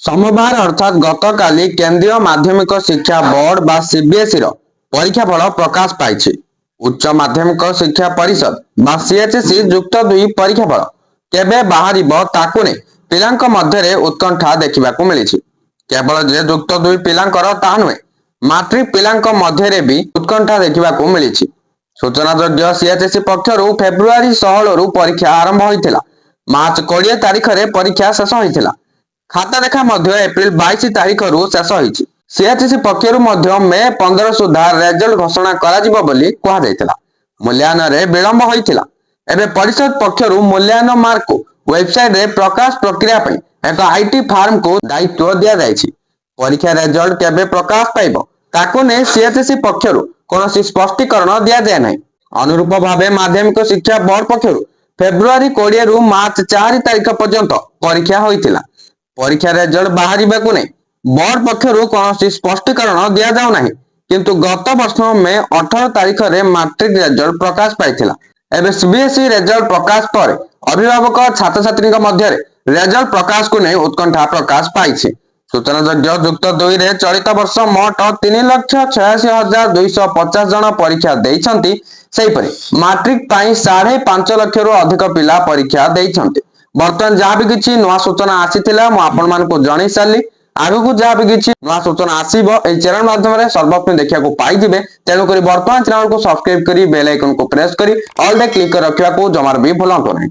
सोमवार अर्थात गतकाली केंद्रीय माध्यमिक शिक्षा बोर्ड बा सीबीएसई परीक्षा फल प्रकाश पाई। उच्च माध्यमिक शिक्षा परिषद बा सीएचएसई युक्त 2 परीक्षा फल केबे बाहरिबो ताकु ने पिलांक मध्यरे उत्कंठा देखिबाकू मिली। केवल जे युक्त 2 पिलांकर ता नुहे मैट्रिक पिलांक मध्यरे भी उत्कंठा देखिबाकू मिली। सूचनायोग्य सीएचएसई पक्षरु फेब्रुआरी 16 रु परीक्षा आरंभ होइतिला। मार्च 20 तारिख रे परीक्षा शेष होइतिला। खाता देखा मध्य एप्रिल 22 तारिख रु शेष होइछि। सीएचएसई पक्षरु मध्य मे 15 सुधा रिजल्ट घोषणा करा जिवो बोली कहा जायतिला। मूल्यांकन रे विलंब होइतिला। एबे परिषद पक्षरु मूल्यांकन मार्क को वेबसाइट रे प्रकाश प्रक्रिया पई एक आईटी फार्म को दायित्व दिया जायछि। परीक्षा रिजल्ट केबे प्रकाश पाइबो ताको ने सीएचएसई पक्षरु कोनोसी स्पष्टीकरण दिया जाय नै। अनुरूप भावे माध्यमिक शिक्षा बोर्ड पक्षरु फेब्रुआरी 20 रु मार्च 4 तारिख पर्यंत परीक्षा होइतिला। परीक्षा रिजल्ट बाहरिबाकू नै बोर्ड पक्षरु कोनोसी स्पष्टीकरण दिया जाउ नाही, किंतु गत वर्ष मे 18 तारिख रे मैट्रिक रिजल्ट प्रकाश पाइतिला। एबे सीबीएसई रिजल्ट प्रकाश पर अभिभावक छात्र छात्री मध्य रिजल्ट प्रकाश को नै उत्कंठा प्रकाश पाइछि। सूचनायोग्य युक्त 2 रे चलित वर्ष मोट 3,86,250 जन परीक्षा देइछंती। सेहिपरि मैट्रिक पाई 5.5 लाख रु अधिक पिला परीक्षा देइछंती। बर्तमान जहाँ भी किछि नवा सूचना आसीथिला मु आपण मानकु जणै साली। आगु जहाँ भी किछि नवा सूचना आसीबो ए चैनल माध्यम रे सर्वप्रथम देखिया को पाई जिवे। तेनु करी वर्तमान चैनल को सब्सक्राइब करी बेल आइकन को प्रेस करी ऑल दे क्लिक कर रखिया को जमार भी भूलंतो नहीं।